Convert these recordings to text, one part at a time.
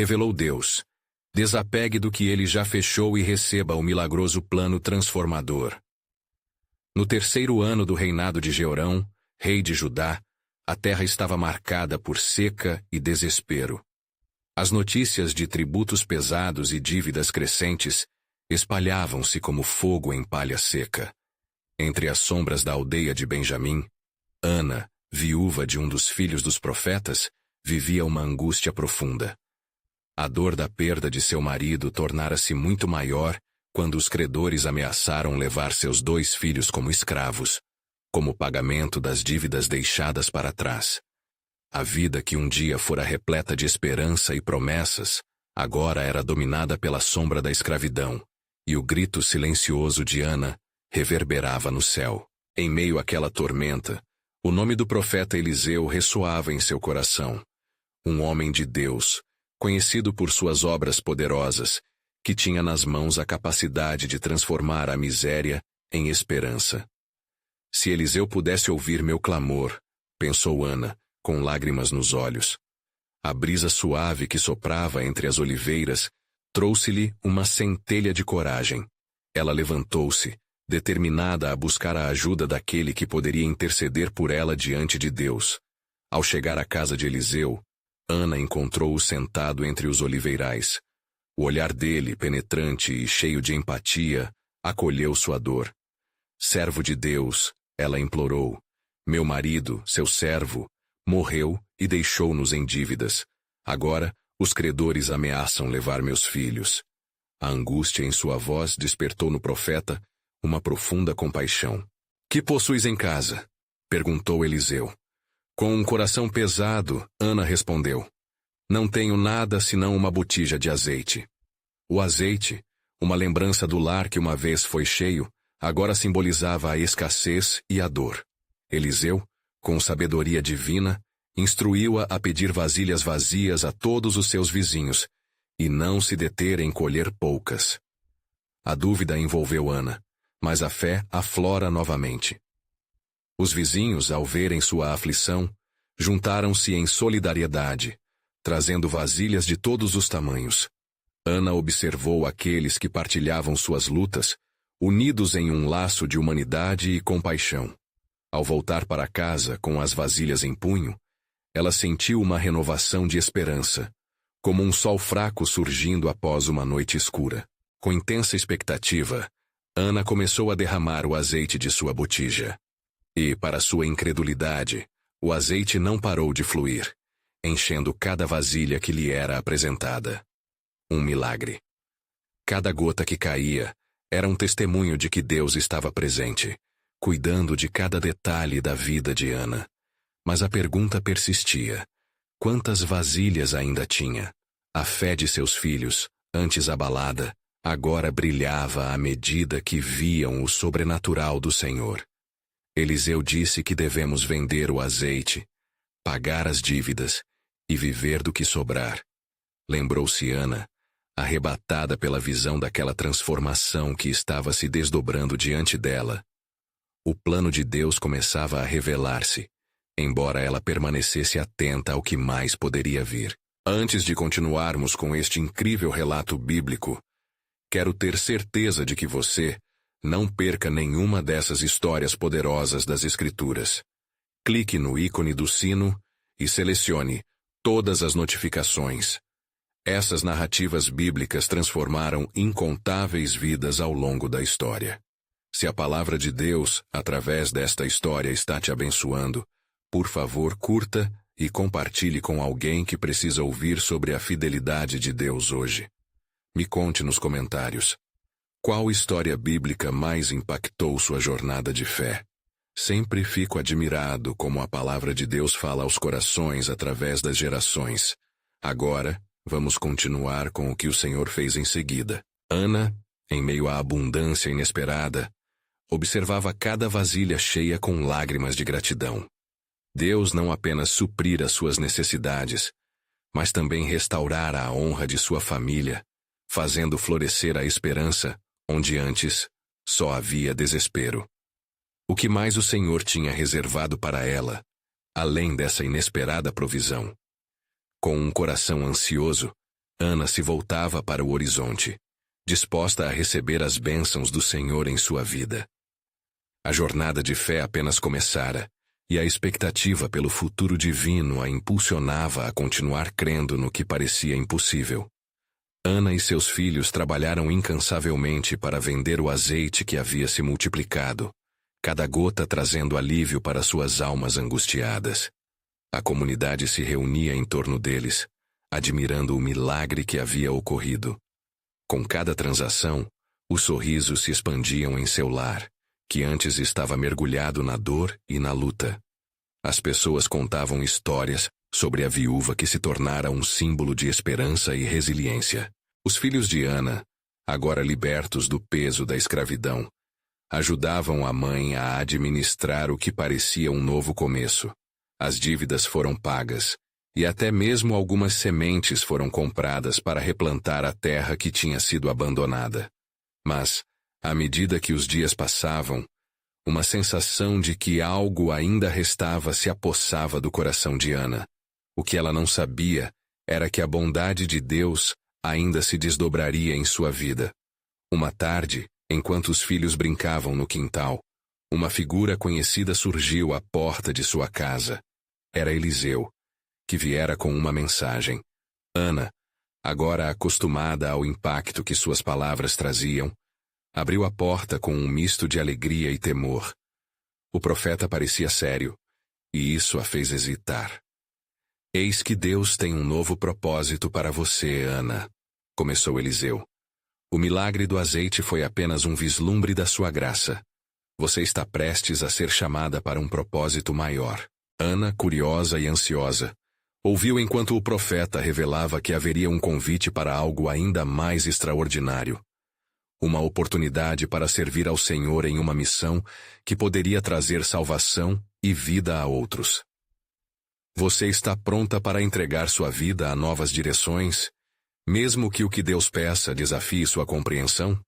revelou Deus. Desapegue do que ele já fechou e receba o milagroso plano transformador. No 3º ano do reinado de Jeorão, rei de Judá, a terra estava marcada por seca e desespero. As notícias de tributos pesados e dívidas crescentes espalhavam-se como fogo em palha seca. Entre as sombras da aldeia de Benjamim, Ana, viúva de um dos filhos dos profetas, vivia uma angústia profunda. A dor da perda de seu marido tornara-se muito maior quando os credores ameaçaram levar seus 2 filhos como escravos, como pagamento das dívidas deixadas para trás. A vida que um dia fora repleta de esperança e promessas, agora era dominada pela sombra da escravidão, e o grito silencioso de Ana reverberava no céu. Em meio àquela tormenta, o nome do profeta Eliseu ressoava em seu coração. Um homem de Deus, conhecido por suas obras poderosas, que tinha nas mãos a capacidade de transformar a miséria em esperança. Se Eliseu pudesse ouvir meu clamor, pensou Ana, com lágrimas nos olhos. A brisa suave que soprava entre as oliveiras trouxe-lhe uma centelha de coragem. Ela levantou-se, determinada a buscar a ajuda daquele que poderia interceder por ela diante de Deus. Ao chegar à casa de Eliseu, Ana encontrou-o sentado entre os oliveirais. O olhar dele, penetrante e cheio de empatia, acolheu sua dor. Servo de Deus, ela implorou, meu marido, seu servo, morreu e deixou-nos em dívidas. Agora, os credores ameaçam levar meus filhos. A angústia em sua voz despertou no profeta uma profunda compaixão. Que possuis em casa? Perguntou Eliseu. Com um coração pesado, Ana respondeu. Não tenho nada senão uma botija de azeite. O azeite, uma lembrança do lar que uma vez foi cheio, agora simbolizava a escassez e a dor. Eliseu, com sabedoria divina, instruiu-a a pedir vasilhas vazias a todos os seus vizinhos, e não se deter em colher poucas. A dúvida envolveu Ana, mas a fé aflora novamente. Os vizinhos, ao verem sua aflição, juntaram-se em solidariedade, trazendo vasilhas de todos os tamanhos. Ana observou aqueles que partilhavam suas lutas, unidos em um laço de humanidade e compaixão. Ao voltar para casa com as vasilhas em punho, ela sentiu uma renovação de esperança, como um sol fraco surgindo após uma noite escura. Com intensa expectativa, Ana começou a derramar o azeite de sua botija. E, para sua incredulidade, o azeite não parou de fluir, enchendo cada vasilha que lhe era apresentada. Um milagre. Cada gota que caía era um testemunho de que Deus estava presente, cuidando de cada detalhe da vida de Ana. Mas a pergunta persistia. Quantas vasilhas ainda tinha? A fé de seus filhos, antes abalada, agora brilhava à medida que viam o sobrenatural do Senhor. Eliseu disse que devemos vender o azeite, pagar as dívidas e viver do que sobrar. Lembrou-se Ana, arrebatada pela visão daquela transformação que estava se desdobrando diante dela. O plano de Deus começava a revelar-se, embora ela permanecesse atenta ao que mais poderia vir. Antes de continuarmos com este incrível relato bíblico, quero ter certeza de que você não perca nenhuma dessas histórias poderosas das Escrituras. Clique no ícone do sino e selecione todas as notificações. Essas narrativas bíblicas transformaram incontáveis vidas ao longo da história. Se a palavra de Deus, através desta história, está te abençoando, por favor, curta e compartilhe com alguém que precisa ouvir sobre a fidelidade de Deus hoje. Me conte nos comentários. Qual história bíblica mais impactou sua jornada de fé? Sempre fico admirado como a palavra de Deus fala aos corações através das gerações. Agora, vamos continuar com o que o Senhor fez em seguida. Ana, em meio à abundância inesperada, observava cada vasilha cheia com lágrimas de gratidão. Deus não apenas suprira suas necessidades, mas também restaurara a honra de sua família, fazendo florescer a esperança onde antes só havia desespero. O que mais o Senhor tinha reservado para ela, além dessa inesperada provisão? Com um coração ansioso, Ana se voltava para o horizonte, disposta a receber as bênçãos do Senhor em sua vida. A jornada de fé apenas começara, e a expectativa pelo futuro divino a impulsionava a continuar crendo no que parecia impossível. Ana e seus filhos trabalharam incansavelmente para vender o azeite que havia se multiplicado, cada gota trazendo alívio para suas almas angustiadas. A comunidade se reunia em torno deles, admirando o milagre que havia ocorrido. Com cada transação, os sorrisos se expandiam em seu lar, que antes estava mergulhado na dor e na luta. As pessoas contavam histórias sobre a viúva que se tornara um símbolo de esperança e resiliência. Os filhos de Ana, agora libertos do peso da escravidão, ajudavam a mãe a administrar o que parecia um novo começo. As dívidas foram pagas, e até mesmo algumas sementes foram compradas para replantar a terra que tinha sido abandonada. Mas, à medida que os dias passavam, uma sensação de que algo ainda restava se apossava do coração de Ana. O que ela não sabia era que a bondade de Deus ainda se desdobraria em sua vida. Uma tarde, enquanto os filhos brincavam no quintal, uma figura conhecida surgiu à porta de sua casa. Era Eliseu, que viera com uma mensagem. Ana, agora acostumada ao impacto que suas palavras traziam, abriu a porta com um misto de alegria e temor. O profeta parecia sério, e isso a fez hesitar. Eis que Deus tem um novo propósito para você, Ana, começou Eliseu. O milagre do azeite foi apenas um vislumbre da sua graça. Você está prestes a ser chamada para um propósito maior. Ana, curiosa e ansiosa, ouviu enquanto o profeta revelava que haveria um convite para algo ainda mais extraordinário. Uma oportunidade para servir ao Senhor em uma missão que poderia trazer salvação e vida a outros. Você está pronta para entregar sua vida a novas direções, mesmo que o que Deus peça desafie sua compreensão?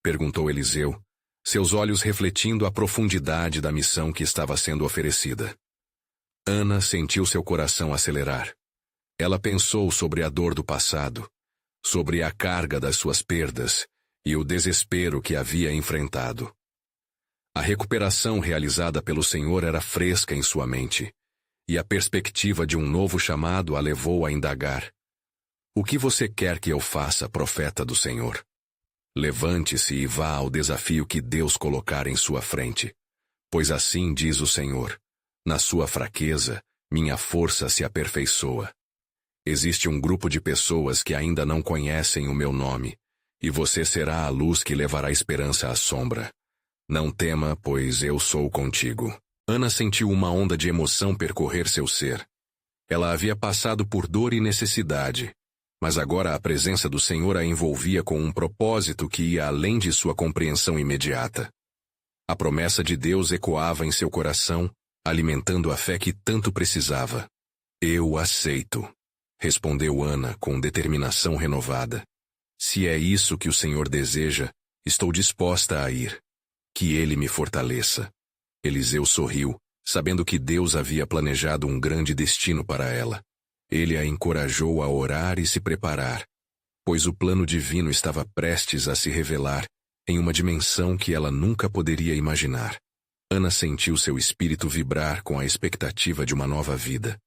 Perguntou Eliseu, seus olhos refletindo a profundidade da missão que estava sendo oferecida. Ana sentiu seu coração acelerar. Ela pensou sobre a dor do passado, sobre a carga das suas perdas e o desespero que havia enfrentado. A recuperação realizada pelo Senhor era fresca em sua mente, e a perspectiva de um novo chamado a levou a indagar. O que você quer que eu faça, profeta do Senhor? Levante-se e vá ao desafio que Deus colocar em sua frente, pois assim diz o Senhor, na sua fraqueza, minha força se aperfeiçoa. Existe um grupo de pessoas que ainda não conhecem o meu nome, e você será a luz que levará esperança à sombra. Não tema, pois eu sou contigo. Ana sentiu uma onda de emoção percorrer seu ser. Ela havia passado por dor e necessidade, mas agora a presença do Senhor a envolvia com um propósito que ia além de sua compreensão imediata. A promessa de Deus ecoava em seu coração, alimentando a fé que tanto precisava. Eu aceito, respondeu Ana com determinação renovada. Se é isso que o Senhor deseja, estou disposta a ir. Que Ele me fortaleça. Eliseu sorriu, sabendo que Deus havia planejado um grande destino para ela. Ele a encorajou a orar e se preparar, pois o plano divino estava prestes a se revelar em uma dimensão que ela nunca poderia imaginar. Ana sentiu seu espírito vibrar com a expectativa de uma nova vida.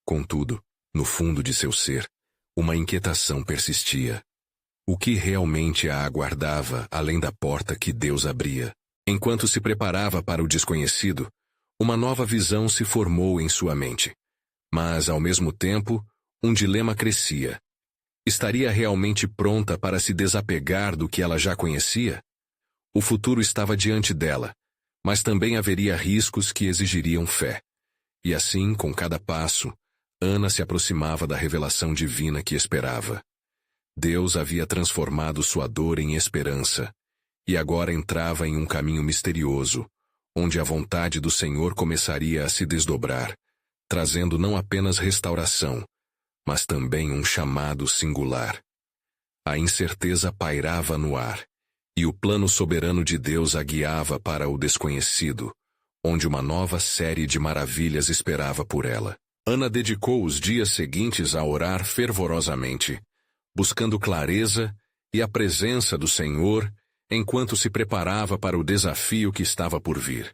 Contudo, no fundo de seu ser, uma inquietação persistia. O que realmente a aguardava além da porta que Deus abria? Enquanto se preparava para o desconhecido, uma nova visão se formou em sua mente. Mas, ao mesmo tempo, um dilema crescia. Estaria realmente pronta para se desapegar do que ela já conhecia? O futuro estava diante dela, mas também haveria riscos que exigiriam fé. E assim, com cada passo, Ana se aproximava da revelação divina que esperava. Deus havia transformado sua dor em esperança, e agora entrava em um caminho misterioso, onde a vontade do Senhor começaria a se desdobrar, trazendo não apenas restauração, mas também um chamado singular. A incerteza pairava no ar, e o plano soberano de Deus a guiava para o desconhecido, onde uma nova série de maravilhas esperava por ela. Ana dedicou os dias seguintes a orar fervorosamente, buscando clareza e a presença do Senhor enquanto se preparava para o desafio que estava por vir.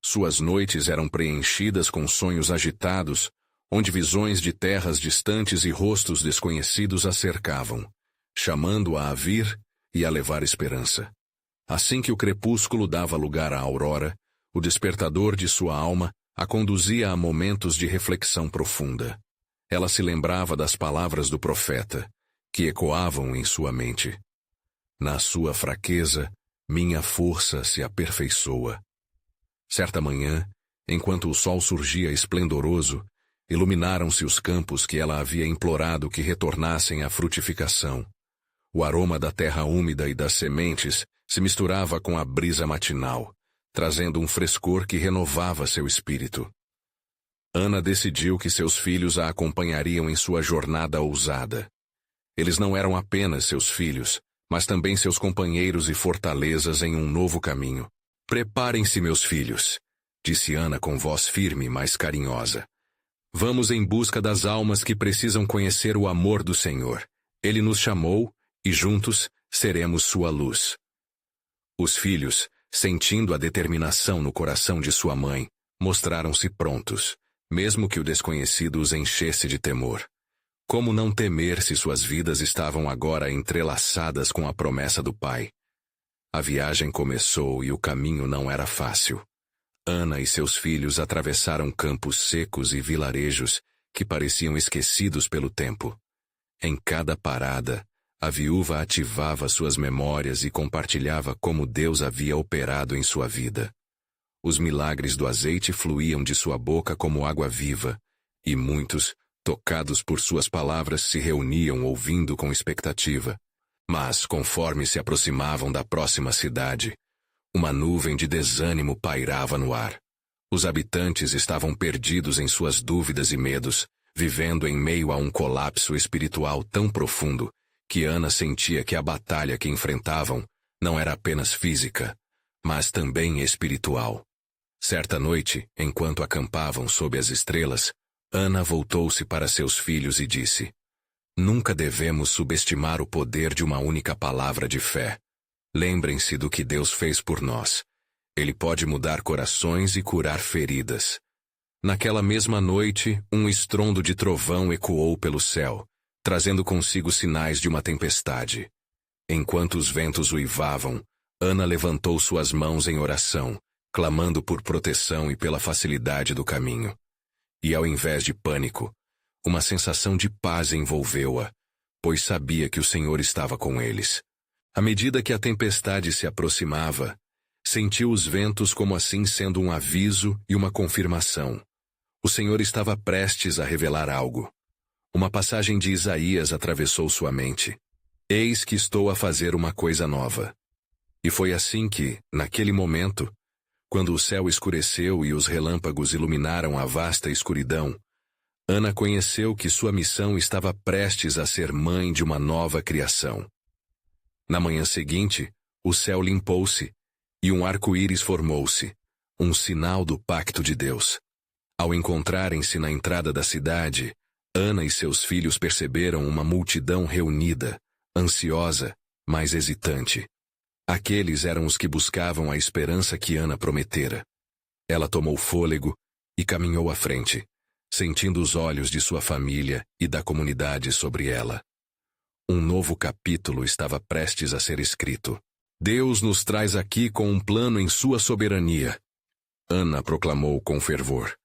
Suas noites eram preenchidas com sonhos agitados, onde visões de terras distantes e rostos desconhecidos a cercavam, chamando-a a vir e a levar esperança. Assim que o crepúsculo dava lugar à aurora, o despertador de sua alma a conduzia a momentos de reflexão profunda. Ela se lembrava das palavras do profeta, que ecoavam em sua mente. Na sua fraqueza, minha força se aperfeiçoa. Certa manhã, enquanto o sol surgia esplendoroso, iluminaram-se os campos que ela havia implorado que retornassem à frutificação. O aroma da terra úmida e das sementes se misturava com a brisa matinal, trazendo um frescor que renovava seu espírito. Ana decidiu que seus filhos a acompanhariam em sua jornada ousada. Eles não eram apenas seus filhos, mas também seus companheiros e fortalezas em um novo caminho. Preparem-se, meus filhos, disse Ana com voz firme, mas carinhosa. Vamos em busca das almas que precisam conhecer o amor do Senhor. Ele nos chamou e juntos seremos sua luz. Os filhos, sentindo a determinação no coração de sua mãe, mostraram-se prontos, mesmo que o desconhecido os enchesse de temor. Como não temer se suas vidas estavam agora entrelaçadas com a promessa do Pai? A viagem começou e o caminho não era fácil. Ana e seus filhos atravessaram campos secos e vilarejos que pareciam esquecidos pelo tempo. Em cada parada, a viúva ativava suas memórias e compartilhava como Deus havia operado em sua vida. Os milagres do azeite fluíam de sua boca como água viva, e muitos, tocados por suas palavras, se reuniam ouvindo com expectativa. Mas, conforme se aproximavam da próxima cidade, uma nuvem de desânimo pairava no ar. Os habitantes estavam perdidos em suas dúvidas e medos, vivendo em meio a um colapso espiritual tão profundo que Ana sentia que a batalha que enfrentavam não era apenas física, mas também espiritual. Certa noite, enquanto acampavam sob as estrelas, Ana voltou-se para seus filhos e disse: Nunca devemos subestimar o poder de uma única palavra de fé. Lembrem-se do que Deus fez por nós. Ele pode mudar corações e curar feridas. Naquela mesma noite, um estrondo de trovão ecoou pelo céu, trazendo consigo sinais de uma tempestade. Enquanto os ventos uivavam, Ana levantou suas mãos em oração, clamando por proteção e pela facilidade do caminho. E ao invés de pânico, uma sensação de paz envolveu-a, pois sabia que o Senhor estava com eles. À medida que a tempestade se aproximava, sentiu os ventos como assim sendo um aviso e uma confirmação. O Senhor estava prestes a revelar algo. Uma passagem de Isaías atravessou sua mente. Eis que estou a fazer uma coisa nova. E foi assim que, naquele momento, quando o céu escureceu e os relâmpagos iluminaram a vasta escuridão, Ana conheceu que sua missão estava prestes a ser mãe de uma nova criação. Na manhã seguinte, o céu limpou-se, e um arco-íris formou-se, um sinal do pacto de Deus. Ao encontrarem-se na entrada da cidade, Ana e seus filhos perceberam uma multidão reunida, ansiosa, mas hesitante. Aqueles eram os que buscavam a esperança que Ana prometera. Ela tomou fôlego e caminhou à frente, sentindo os olhos de sua família e da comunidade sobre ela. Um novo capítulo estava prestes a ser escrito. Deus nos traz aqui com um plano em sua soberania. Ana proclamou com fervor.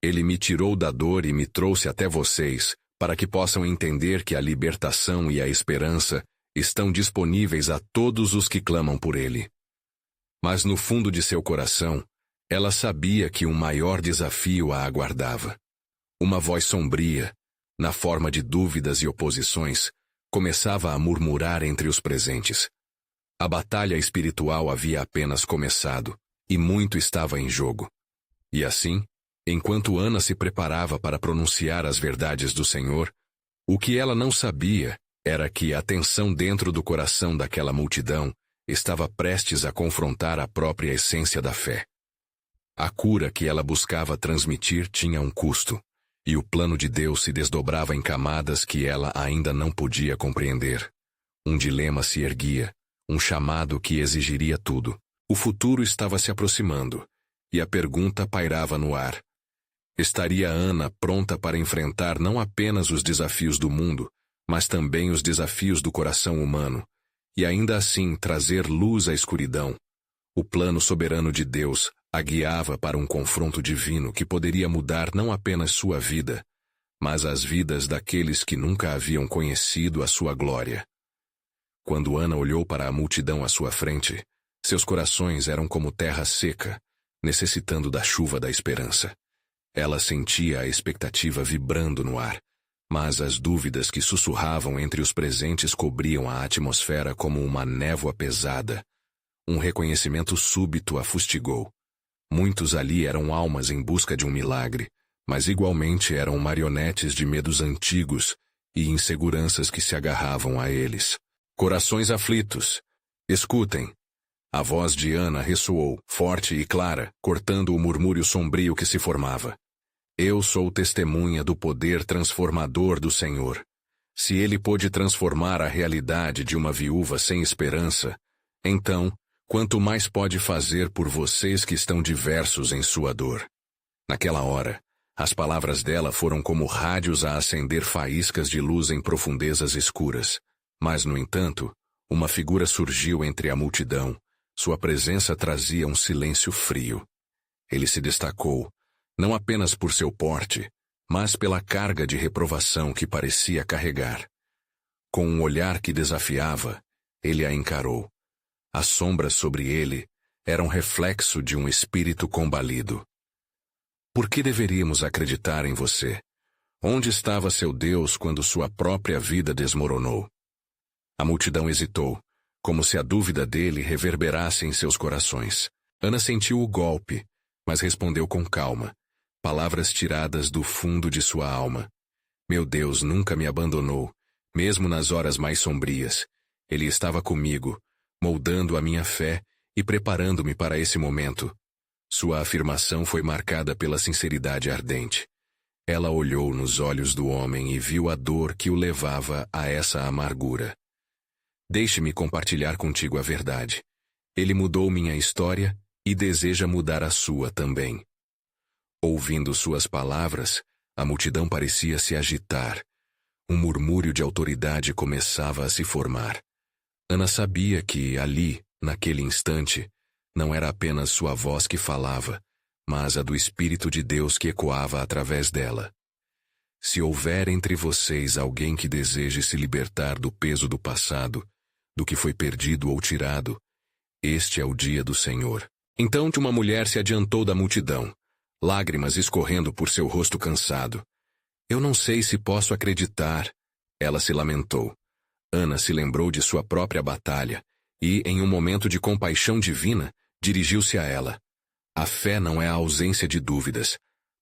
Ele me tirou da dor e me trouxe até vocês, para que possam entender que a libertação e a esperança estão disponíveis a todos os que clamam por ele. Mas no fundo de seu coração, ela sabia que um maior desafio a aguardava. Uma voz sombria, na forma de dúvidas e oposições, começava a murmurar entre os presentes. A batalha espiritual havia apenas começado, e muito estava em jogo. E assim, enquanto Ana se preparava para pronunciar as verdades do Senhor, o que ela não sabia era que a tensão dentro do coração daquela multidão estava prestes a confrontar a própria essência da fé. A cura que ela buscava transmitir tinha um custo, E o plano de Deus se desdobrava em camadas que ela ainda não podia compreender. Um dilema se erguia, um chamado que exigiria tudo. O futuro estava se aproximando, e a pergunta pairava no ar. Estaria Ana pronta para enfrentar não apenas os desafios do mundo, mas também os desafios do coração humano, e ainda assim trazer luz à escuridão? O plano soberano de Deus a guiava para um confronto divino que poderia mudar não apenas sua vida, mas as vidas daqueles que nunca haviam conhecido a sua glória. Quando Ana olhou para a multidão à sua frente, seus corações eram como terra seca, necessitando da chuva da esperança. Ela sentia a expectativa vibrando no ar, mas as dúvidas que sussurravam entre os presentes cobriam a atmosfera como uma névoa pesada. Um reconhecimento súbito a fustigou. Muitos ali eram almas em busca de um milagre, mas igualmente eram marionetes de medos antigos e inseguranças que se agarravam a eles. Corações aflitos, escutem. A voz de Ana ressoou, forte e clara, cortando o murmúrio sombrio que se formava. Eu sou testemunha do poder transformador do Senhor. Se Ele pôde transformar a realidade de uma viúva sem esperança, então, quanto mais pode fazer por vocês que estão diversos em sua dor. Naquela hora, as palavras dela foram como rádios a acender faíscas de luz em profundezas escuras. Mas, no entanto, uma figura surgiu entre a multidão. Sua presença trazia um silêncio frio. Ele se destacou, não apenas por seu porte, mas pela carga de reprovação que parecia carregar. Com um olhar que desafiava, ele a encarou. As sombras sobre ele eram reflexo de um espírito combalido. Por que deveríamos acreditar em você? Onde estava seu Deus quando sua própria vida desmoronou? A multidão hesitou, como se a dúvida dele reverberasse em seus corações. Ana sentiu o golpe, mas respondeu com calma, palavras tiradas do fundo de sua alma. Meu Deus nunca me abandonou, mesmo nas horas mais sombrias. Ele estava comigo, moldando a minha fé e preparando-me para esse momento. Sua afirmação foi marcada pela sinceridade ardente. Ela olhou nos olhos do homem e viu a dor que o levava a essa amargura. Deixe-me compartilhar contigo a verdade. Ele mudou minha história e deseja mudar a sua também. Ouvindo suas palavras, a multidão parecia se agitar. Um murmúrio de autoridade começava a se formar. Ana sabia que, ali, naquele instante, não era apenas sua voz que falava, mas a do Espírito de Deus que ecoava através dela. Se houver entre vocês alguém que deseje se libertar do peso do passado, do que foi perdido ou tirado, este é o dia do Senhor. Então uma mulher se adiantou da multidão, lágrimas escorrendo por seu rosto cansado. Eu não sei se posso acreditar, ela se lamentou. Ana se lembrou de sua própria batalha e, em um momento de compaixão divina, dirigiu-se a ela. A fé não é a ausência de dúvidas,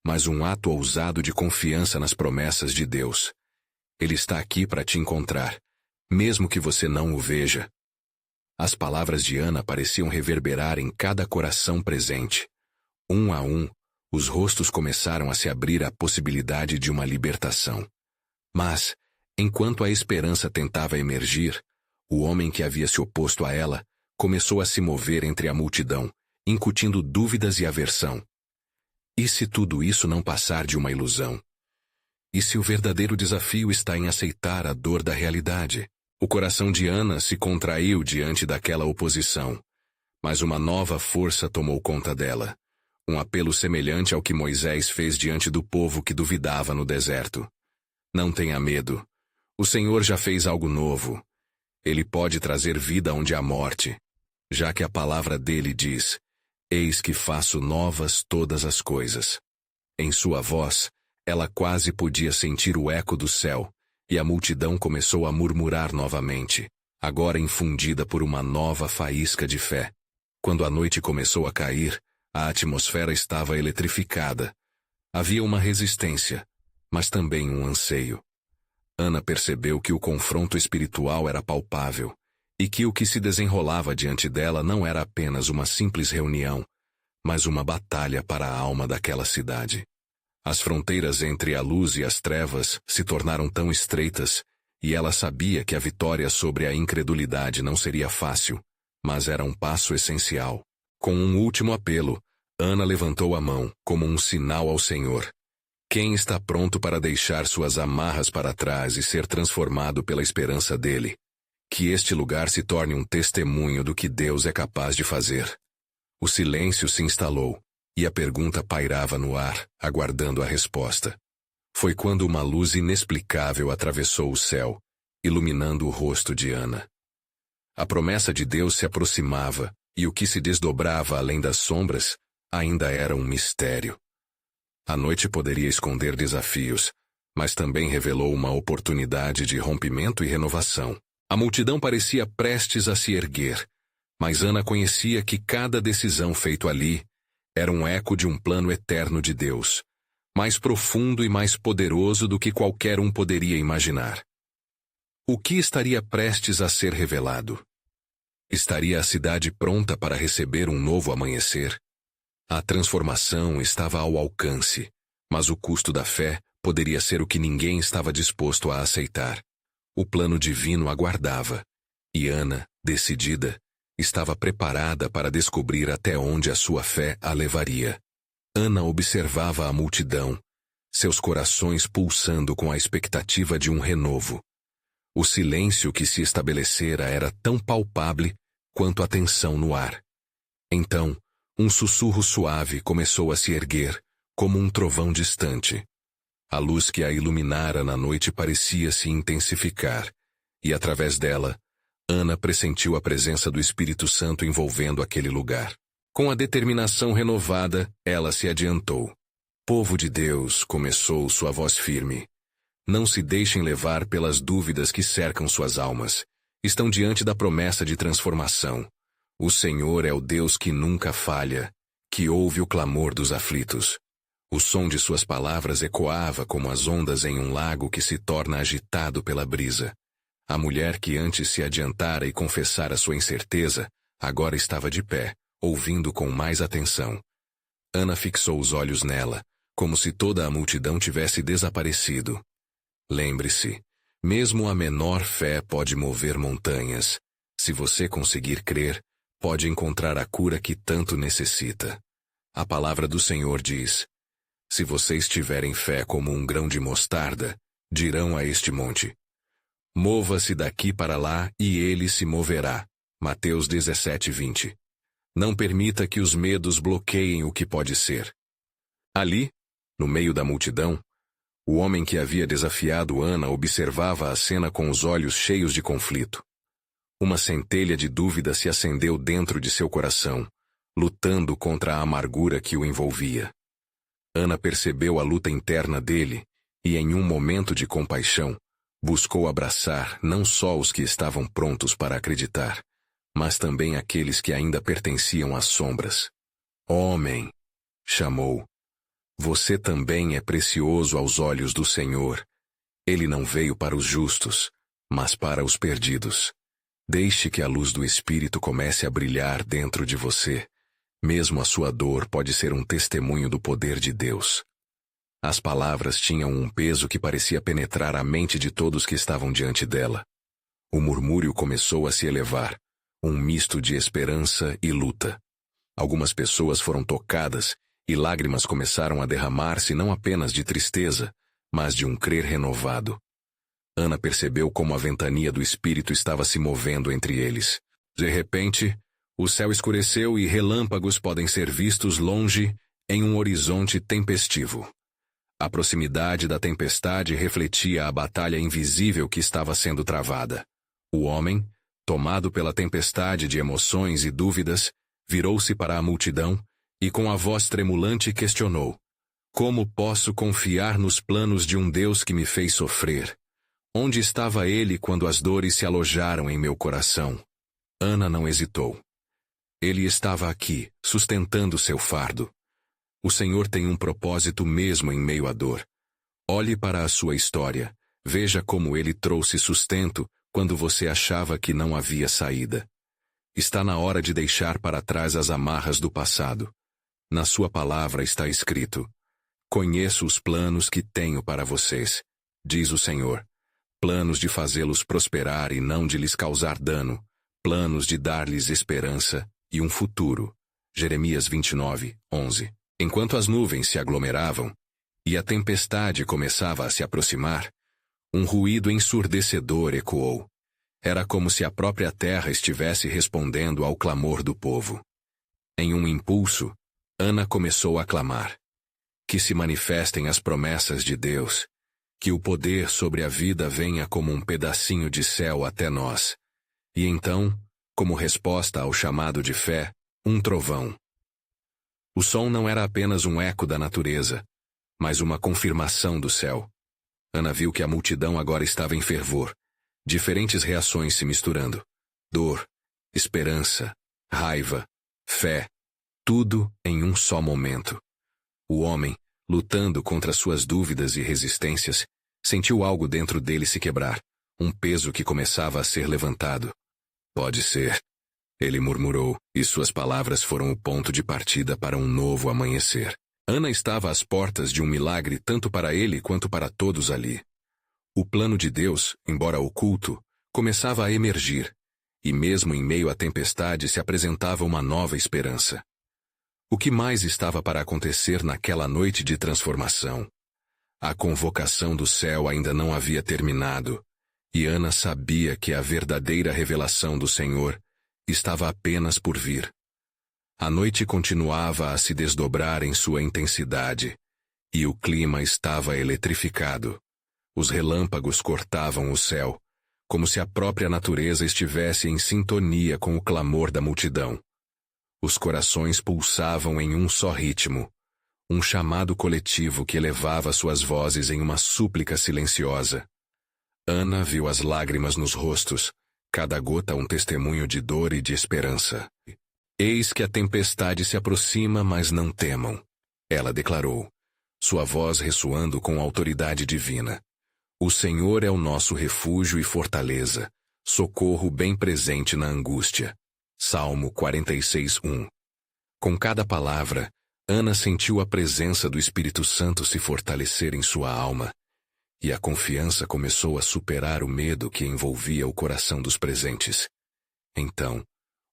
mas um ato ousado de confiança nas promessas de Deus. Ele está aqui para te encontrar, mesmo que você não o veja. As palavras de Ana pareciam reverberar em cada coração presente. Um a um, os rostos começaram a se abrir à possibilidade de uma libertação. Mas, enquanto a esperança tentava emergir, o homem que havia se oposto a ela começou a se mover entre a multidão, incutindo dúvidas e aversão. E se tudo isso não passar de uma ilusão? E se o verdadeiro desafio está em aceitar a dor da realidade? O coração de Ana se contraiu diante daquela oposição, mas uma nova força tomou conta dela, um apelo semelhante ao que Moisés fez diante do povo que duvidava no deserto. Não tenha medo. O Senhor já fez algo novo. Ele pode trazer vida onde há morte, já que a palavra dele diz: Eis que faço novas todas as coisas. Em sua voz, ela quase podia sentir o eco do céu, e a multidão começou a murmurar novamente, agora infundida por uma nova faísca de fé. Quando a noite começou a cair, a atmosfera estava eletrificada. Havia uma resistência, mas também um anseio. Ana percebeu que o confronto espiritual era palpável, e que o que se desenrolava diante dela não era apenas uma simples reunião, mas uma batalha para a alma daquela cidade. As fronteiras entre a luz e as trevas se tornaram tão estreitas, e ela sabia que a vitória sobre a incredulidade não seria fácil, mas era um passo essencial. Com um último apelo, Ana levantou a mão, como um sinal ao Senhor. Quem está pronto para deixar suas amarras para trás e ser transformado pela esperança dele? Que este lugar se torne um testemunho do que Deus é capaz de fazer. O silêncio se instalou, e a pergunta pairava no ar, aguardando a resposta. Foi quando uma luz inexplicável atravessou o céu, iluminando o rosto de Ana. A promessa de Deus se aproximava, e o que se desdobrava além das sombras ainda era um mistério. A noite poderia esconder desafios, mas também revelou uma oportunidade de rompimento e renovação. A multidão parecia prestes a se erguer, mas Ana conhecia que cada decisão feita ali era um eco de um plano eterno de Deus, mais profundo e mais poderoso do que qualquer um poderia imaginar. O que estaria prestes a ser revelado? Estaria a cidade pronta para receber um novo amanhecer? A transformação estava ao alcance, mas o custo da fé poderia ser o que ninguém estava disposto a aceitar. O plano divino aguardava, e Ana, decidida, estava preparada para descobrir até onde a sua fé a levaria. Ana observava a multidão, seus corações pulsando com a expectativa de um renovo. O silêncio que se estabelecera era tão palpável quanto a tensão no ar. Então, um sussurro suave começou a se erguer, como um trovão distante. A luz que a iluminara na noite parecia se intensificar, e através dela, Ana pressentiu a presença do Espírito Santo envolvendo aquele lugar. Com a determinação renovada, ela se adiantou. Povo de Deus, começou sua voz firme. Não se deixem levar pelas dúvidas que cercam suas almas. Estão diante da promessa de transformação. O Senhor é o Deus que nunca falha, que ouve o clamor dos aflitos. O som de suas palavras ecoava como as ondas em um lago que se torna agitado pela brisa. A mulher que antes se adiantara e confessara sua incerteza, agora estava de pé, ouvindo com mais atenção. Ana fixou os olhos nela, como se toda a multidão tivesse desaparecido. Lembre-se, mesmo a menor fé pode mover montanhas. Se você conseguir crer, pode encontrar a cura que tanto necessita. A palavra do Senhor diz: se vocês tiverem fé como um grão de mostarda, dirão a este monte: mova-se daqui para lá e ele se moverá. Mateus 17:20. Não permita que os medos bloqueiem o que pode ser. Ali, no meio da multidão, o homem que havia desafiado Ana observava a cena com os olhos cheios de conflito. Uma centelha de dúvida se acendeu dentro de seu coração, lutando contra a amargura que o envolvia. Ana percebeu a luta interna dele e, em um momento de compaixão, buscou abraçar não só os que estavam prontos para acreditar, mas também aqueles que ainda pertenciam às sombras. Homem, chamou, você também é precioso aos olhos do Senhor. Ele não veio para os justos, mas para os perdidos. Deixe que a luz do Espírito comece a brilhar dentro de você. Mesmo a sua dor pode ser um testemunho do poder de Deus. As palavras tinham um peso que parecia penetrar a mente de todos que estavam diante dela. O murmúrio começou a se elevar, um misto de esperança e luta. Algumas pessoas foram tocadas e lágrimas começaram a derramar-se não apenas de tristeza, mas de um crer renovado. Ana percebeu como a ventania do Espírito estava se movendo entre eles. De repente, o céu escureceu e relâmpagos podem ser vistos longe em um horizonte tempestivo. A proximidade da tempestade refletia a batalha invisível que estava sendo travada. O homem, tomado pela tempestade de emoções e dúvidas, virou-se para a multidão e com a voz tremulante questionou: como posso confiar nos planos de um Deus que me fez sofrer? Onde estava ele quando as dores se alojaram em meu coração? Ana não hesitou. Ele estava aqui, sustentando seu fardo. O Senhor tem um propósito mesmo em meio à dor. Olhe para a sua história, veja como ele trouxe sustento quando você achava que não havia saída. Está na hora de deixar para trás as amarras do passado. Na sua palavra está escrito: Conheço os planos que tenho para vocês, diz o Senhor. Planos de fazê-los prosperar e não de lhes causar dano, planos de dar-lhes esperança e um futuro. Jeremias 29:11. Enquanto as nuvens se aglomeravam e a tempestade começava a se aproximar, um ruído ensurdecedor ecoou. Era como se a própria terra estivesse respondendo ao clamor do povo. Em um impulso, Ana começou a clamar: que se manifestem as promessas de Deus, que o poder sobre a vida venha como um pedacinho de céu até nós. E então, como resposta ao chamado de fé, um trovão. O som não era apenas um eco da natureza, mas uma confirmação do céu. Ana viu que a multidão agora estava em fervor, diferentes reações se misturando. Dor, esperança, raiva, fé, tudo em um só momento. O homem, lutando contra suas dúvidas e resistências, sentiu algo dentro dele se quebrar, um peso que começava a ser levantado. Pode ser, ele murmurou, e suas palavras foram o ponto de partida para um novo amanhecer. Ana estava às portas de um milagre tanto para ele quanto para todos ali. O plano de Deus, embora oculto, começava a emergir, e mesmo em meio à tempestade se apresentava uma nova esperança. O que mais estava para acontecer naquela noite de transformação? A convocação do céu ainda não havia terminado, e Ana sabia que a verdadeira revelação do Senhor estava apenas por vir. A noite continuava a se desdobrar em sua intensidade, e o clima estava eletrificado. Os relâmpagos cortavam o céu, como se a própria natureza estivesse em sintonia com o clamor da multidão. Os corações pulsavam em um só ritmo, um chamado coletivo que elevava suas vozes em uma súplica silenciosa. Ana viu as lágrimas nos rostos, cada gota um testemunho de dor e de esperança. Eis que a tempestade se aproxima, mas não temam, ela declarou, sua voz ressoando com autoridade divina. O Senhor é o nosso refúgio e fortaleza, socorro bem presente na angústia. Salmo 46:1. Com cada palavra, Ana sentiu a presença do Espírito Santo se fortalecer em sua alma, e a confiança começou a superar o medo que envolvia o coração dos presentes. Então,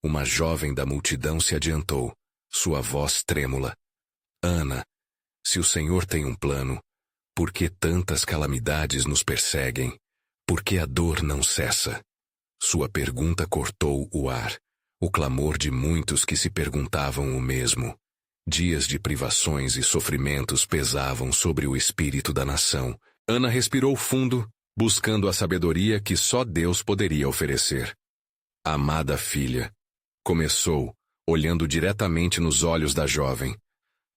uma jovem da multidão se adiantou, sua voz trêmula. Ana, se o Senhor tem um plano, por que tantas calamidades nos perseguem? Por que a dor não cessa? Sua pergunta cortou o ar, o clamor de muitos que se perguntavam o mesmo. Dias de privações e sofrimentos pesavam sobre o espírito da nação. Ana respirou fundo, buscando a sabedoria que só Deus poderia oferecer. Amada filha, começou, olhando diretamente nos olhos da jovem.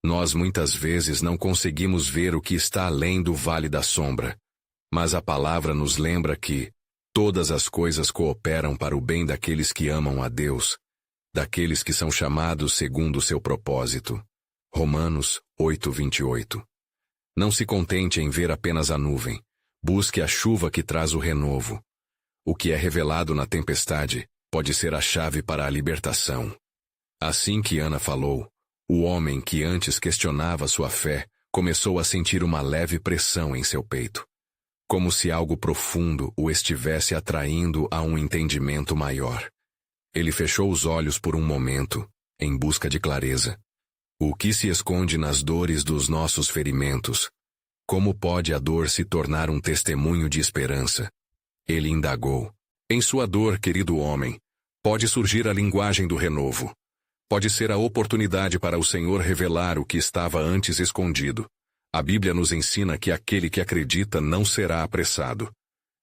Nós muitas vezes não conseguimos ver o que está além do vale da sombra, mas a palavra nos lembra que todas as coisas cooperam para o bem daqueles que amam a Deus, daqueles que são chamados segundo o seu propósito. Romanos 8:28. Não se contente em ver apenas a nuvem, busque a chuva que traz o renovo. O que é revelado na tempestade pode ser a chave para a libertação. Assim que Ana falou, o homem que antes questionava sua fé começou a sentir uma leve pressão em seu peito, como se algo profundo o estivesse atraindo a um entendimento maior. Ele fechou os olhos por um momento, em busca de clareza. O que se esconde nas dores dos nossos ferimentos? Como pode a dor se tornar um testemunho de esperança? Ele indagou. Em sua dor, querido homem, pode surgir a linguagem do renovo. Pode ser a oportunidade para o Senhor revelar o que estava antes escondido. A Bíblia nos ensina que aquele que acredita não será apressado.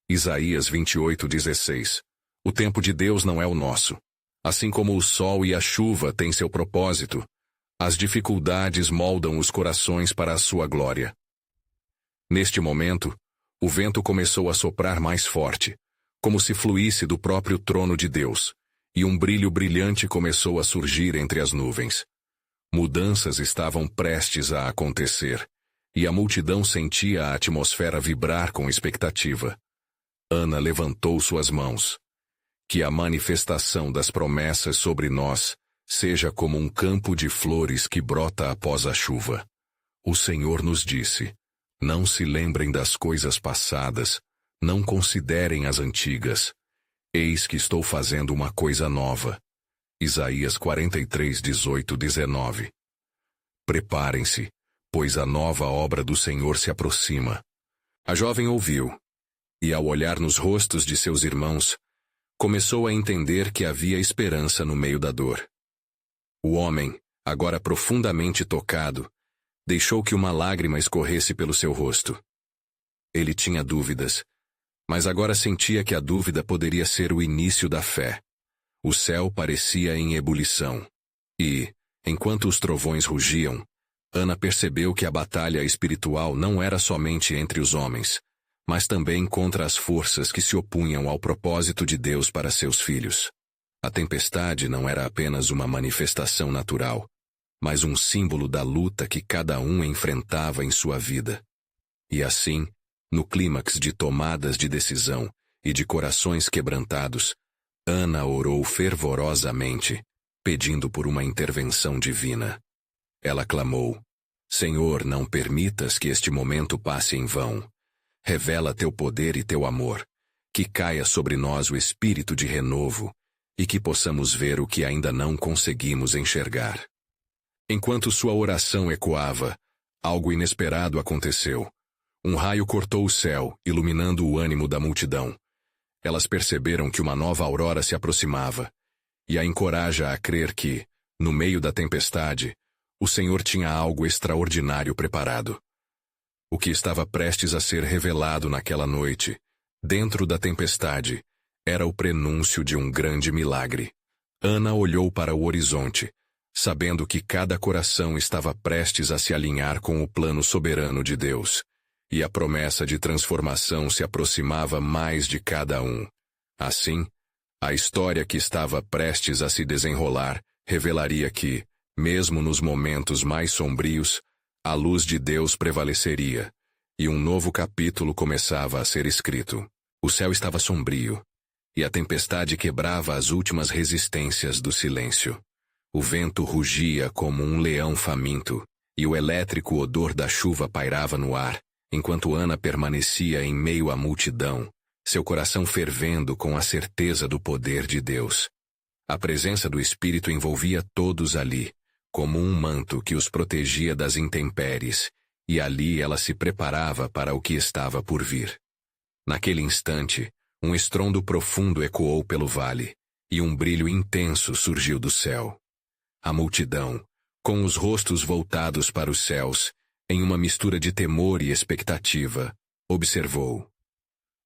Isaías 28:16. O tempo de Deus não é o nosso. Assim como o sol e a chuva têm seu propósito, as dificuldades moldam os corações para a sua glória. Neste momento, o vento começou a soprar mais forte, como se fluísse do próprio trono de Deus, e um brilho brilhante começou a surgir entre as nuvens. Mudanças estavam prestes a acontecer, e a multidão sentia a atmosfera vibrar com expectativa. Ana levantou suas mãos. Que a manifestação das promessas sobre nós seja como um campo de flores que brota após a chuva. O Senhor nos disse: não se lembrem das coisas passadas, não considerem as antigas. Eis que estou fazendo uma coisa nova. Isaías 43, 18, 19. Preparem-se, pois a nova obra do Senhor se aproxima. A jovem ouviu, e ao olhar nos rostos de seus irmãos, começou a entender que havia esperança no meio da dor. O homem, agora profundamente tocado, deixou que uma lágrima escorresse pelo seu rosto. Ele tinha dúvidas, mas agora sentia que a dúvida poderia ser o início da fé. O céu parecia em ebulição. E, enquanto os trovões rugiam, Ana percebeu que a batalha espiritual não era somente entre os homens, mas também contra as forças que se opunham ao propósito de Deus para seus filhos. A tempestade não era apenas uma manifestação natural, mas um símbolo da luta que cada um enfrentava em sua vida. E assim, no clímax de tomadas de decisão e de corações quebrantados, Ana orou fervorosamente, pedindo por uma intervenção divina. Ela clamou: Senhor, não permitas que este momento passe em vão. Revela teu poder e teu amor, que caia sobre nós o espírito de renovo, e que possamos ver o que ainda não conseguimos enxergar. Enquanto sua oração ecoava, algo inesperado aconteceu. Um raio cortou o céu, iluminando o ânimo da multidão. Elas perceberam que uma nova aurora se aproximava, e a encoraja a crer que, no meio da tempestade, o Senhor tinha algo extraordinário preparado. O que estava prestes a ser revelado naquela noite, dentro da tempestade, era o prenúncio de um grande milagre. Ana olhou para o horizonte, sabendo que cada coração estava prestes a se alinhar com o plano soberano de Deus, e a promessa de transformação se aproximava mais de cada um. Assim, a história que estava prestes a se desenrolar revelaria que, mesmo nos momentos mais sombrios, a luz de Deus prevaleceria, e um novo capítulo começava a ser escrito. O céu estava sombrio, e a tempestade quebrava as últimas resistências do silêncio. O vento rugia como um leão faminto, e o elétrico odor da chuva pairava no ar, enquanto Ana permanecia em meio à multidão, seu coração fervendo com a certeza do poder de Deus. A presença do Espírito envolvia todos ali, como um manto que os protegia das intempéries, e ali ela se preparava para o que estava por vir. Naquele instante, um estrondo profundo ecoou pelo vale, e um brilho intenso surgiu do céu. A multidão, com os rostos voltados para os céus, em uma mistura de temor e expectativa, observou.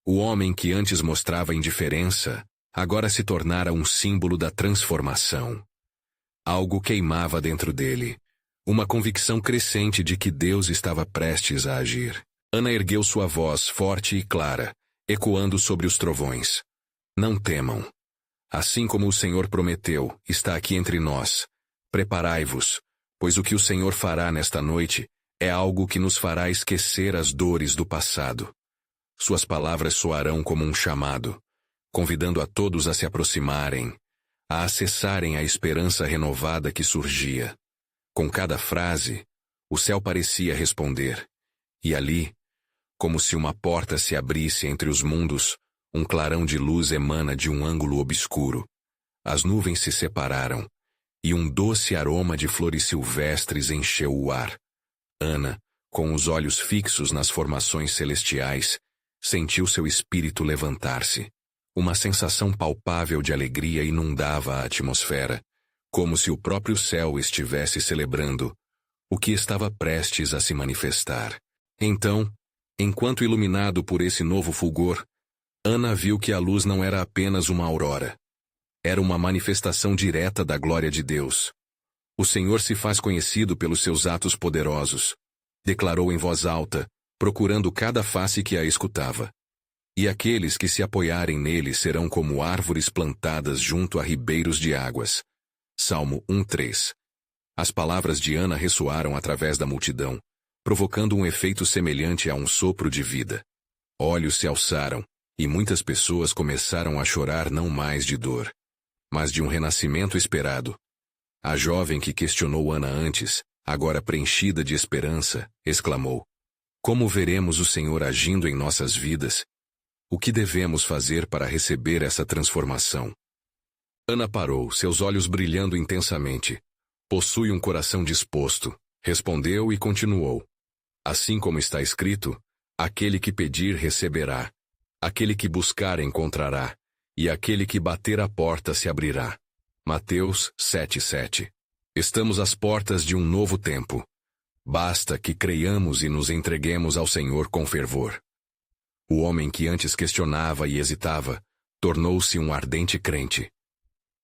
O homem que antes mostrava indiferença, agora se tornara um símbolo da transformação. Algo queimava dentro dele, uma convicção crescente de que Deus estava prestes a agir. Ana ergueu sua voz forte e clara, ecoando sobre os trovões. Não temam. Assim como o Senhor prometeu, está aqui entre nós. Preparai-vos, pois o que o Senhor fará nesta noite é algo que nos fará esquecer as dores do passado. Suas palavras soarão como um chamado, convidando a todos a se aproximarem, a acessarem a esperança renovada que surgia. Com cada frase, o céu parecia responder, e ali, como se uma porta se abrisse entre os mundos, um clarão de luz emana de um ângulo obscuro. As nuvens se separaram, e um doce aroma de flores silvestres encheu o ar. Ana, com os olhos fixos nas formações celestiais, sentiu seu espírito levantar-se. Uma sensação palpável de alegria inundava a atmosfera, como se o próprio céu estivesse celebrando o que estava prestes a se manifestar. Então, enquanto iluminado por esse novo fulgor, Ana viu que a luz não era apenas uma aurora. Era uma manifestação direta da glória de Deus. O Senhor se faz conhecido pelos seus atos poderosos, declarou em voz alta, procurando cada face que a escutava. E aqueles que se apoiarem nele serão como árvores plantadas junto a ribeiros de águas. Salmo 1:3. As palavras de Ana ressoaram através da multidão, provocando um efeito semelhante a um sopro de vida. Olhos se alçaram, e muitas pessoas começaram a chorar não mais de dor, mas de um renascimento esperado. A jovem que questionou Ana antes, agora preenchida de esperança, exclamou: Como veremos o Senhor agindo em nossas vidas? O que devemos fazer para receber essa transformação? Ana parou, seus olhos brilhando intensamente. Possui um coração disposto, respondeu e continuou. Assim como está escrito, aquele que pedir receberá, aquele que buscar encontrará, e aquele que bater a porta se abrirá. Mateus 7:7. Estamos às portas de um novo tempo. Basta que creiamos e nos entreguemos ao Senhor com fervor. O homem que antes questionava e hesitava, tornou-se um ardente crente.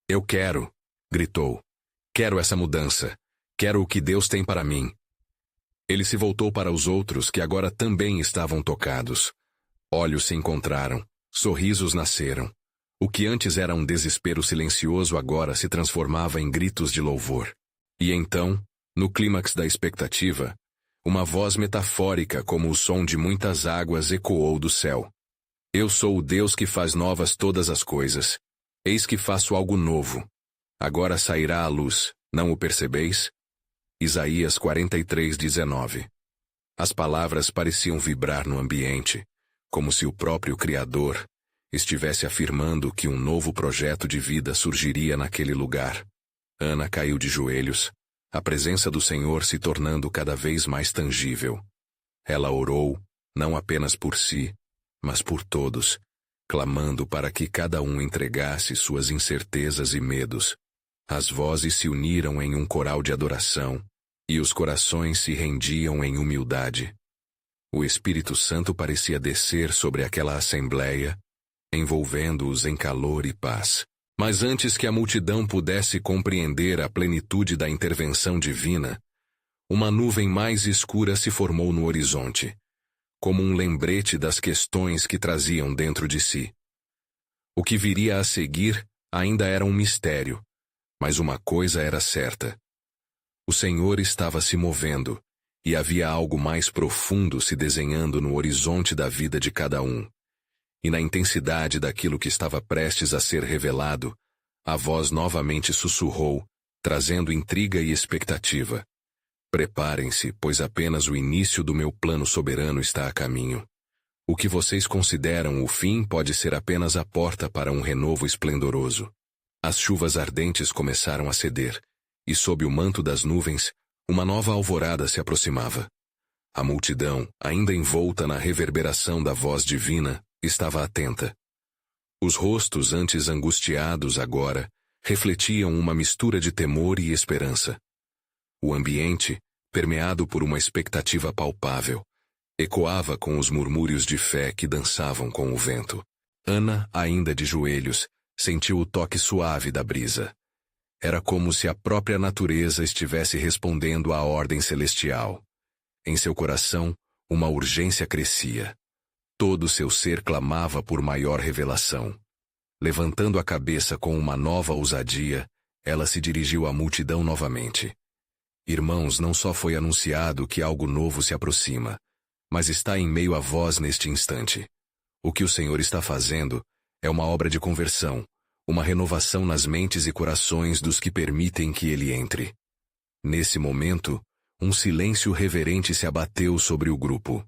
Eu quero, gritou. Quero essa mudança. Quero o que Deus tem para mim. Ele se voltou para os outros que agora também estavam tocados. Olhos se encontraram, sorrisos nasceram. O que antes era um desespero silencioso agora se transformava em gritos de louvor. E então, no clímax da expectativa, uma voz metafórica como o som de muitas águas ecoou do céu. Eu sou o Deus que faz novas todas as coisas. Eis que faço algo novo. Agora sairá a luz, não o percebeis? Isaías 43:19. As palavras pareciam vibrar no ambiente, como se o próprio Criador estivesse afirmando que um novo projeto de vida surgiria naquele lugar. Ana caiu de joelhos, a presença do Senhor se tornando cada vez mais tangível. Ela orou, não apenas por si, mas por todos, clamando para que cada um entregasse suas incertezas e medos. As vozes se uniram em um coral de adoração, e os corações se rendiam em humildade. O Espírito Santo parecia descer sobre aquela assembleia, envolvendo-os em calor e paz. Mas antes que a multidão pudesse compreender a plenitude da intervenção divina, uma nuvem mais escura se formou no horizonte, como um lembrete das questões que traziam dentro de si. O que viria a seguir ainda era um mistério, mas uma coisa era certa. O Senhor estava se movendo, e havia algo mais profundo se desenhando no horizonte da vida de cada um. E na intensidade daquilo que estava prestes a ser revelado, a voz novamente sussurrou, trazendo intriga e expectativa. Preparem-se, pois apenas o início do meu plano soberano está a caminho. O que vocês consideram o fim pode ser apenas a porta para um renovo esplendoroso. As chuvas ardentes começaram a ceder, e sob o manto das nuvens, uma nova alvorada se aproximava. A multidão, ainda envolta na reverberação da voz divina, estava atenta. Os rostos antes angustiados agora refletiam uma mistura de temor e esperança. O ambiente, permeado por uma expectativa palpável, ecoava com os murmúrios de fé que dançavam com o vento. Ana, ainda de joelhos, sentiu o toque suave da brisa. Era como se a própria natureza estivesse respondendo à ordem celestial. Em seu coração, uma urgência crescia. Todo seu ser clamava por maior revelação. Levantando a cabeça com uma nova ousadia, ela se dirigiu à multidão novamente. Irmãos, não só foi anunciado que algo novo se aproxima, mas está em meio a vós neste instante. O que o Senhor está fazendo é uma obra de conversão, uma renovação nas mentes e corações dos que permitem que ele entre. Nesse momento, um silêncio reverente se abateu sobre o grupo.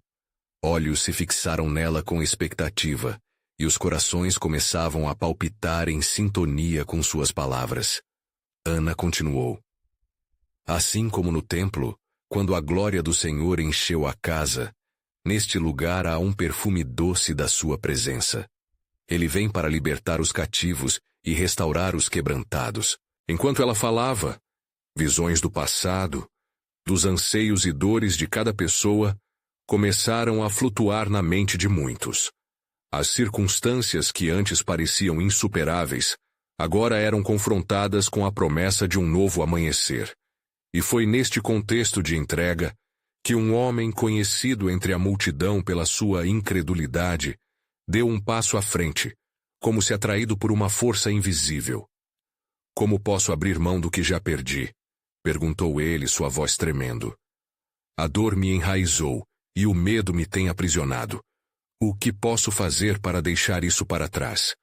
Olhos se fixaram nela com expectativa, e os corações começavam a palpitar em sintonia com suas palavras. Ana continuou. Assim como no templo, quando a glória do Senhor encheu a casa, neste lugar há um perfume doce da sua presença. Ele vem para libertar os cativos e restaurar os quebrantados. Enquanto ela falava, visões do passado, dos anseios e dores de cada pessoa, começaram a flutuar na mente de muitos. As circunstâncias que antes pareciam insuperáveis, agora eram confrontadas com a promessa de um novo amanhecer. E foi neste contexto de entrega que um homem conhecido entre a multidão pela sua incredulidade deu um passo à frente, como se atraído por uma força invisível. Como posso abrir mão do que já perdi? Perguntou ele, sua voz tremendo. A dor me enraizou e o medo me tem aprisionado. O que posso fazer para deixar isso para trás?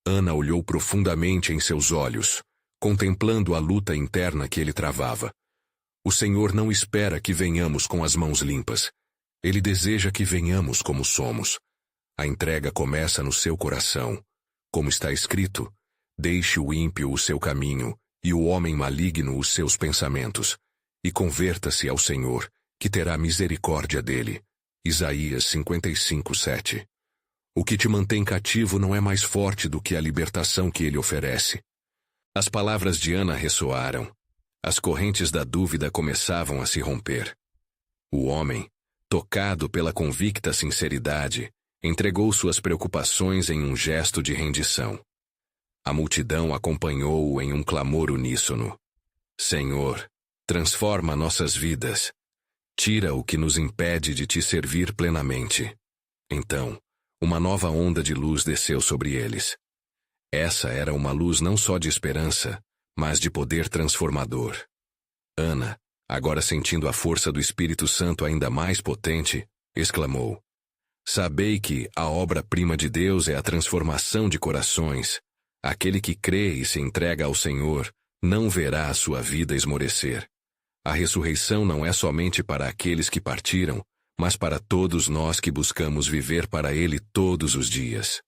Ana olhou profundamente em seus olhos, contemplando a luta interna que ele travava. O Senhor não espera que venhamos com as mãos limpas. Ele deseja que venhamos como somos. A entrega começa no seu coração. Como está escrito, deixe o ímpio o seu caminho, e o homem maligno os seus pensamentos, e converta-se ao Senhor, que terá misericórdia dele. Isaías 55:7. O que te mantém cativo não é mais forte do que a libertação que ele oferece. As palavras de Ana ressoaram. As correntes da dúvida começavam a se romper. O homem, tocado pela convicta sinceridade, entregou suas preocupações em um gesto de rendição. A multidão acompanhou-o em um clamor uníssono. Senhor, transforma nossas vidas. Tira o que nos impede de te servir plenamente. Então, uma nova onda de luz desceu sobre eles. Essa era uma luz não só de esperança, mas de poder transformador. Ana, agora sentindo a força do Espírito Santo ainda mais potente, exclamou: Sabei que a obra-prima de Deus é a transformação de corações. Aquele que crê e se entrega ao Senhor não verá a sua vida esmorecer. A ressurreição não é somente para aqueles que partiram, mas para todos nós que buscamos viver para Ele todos os dias.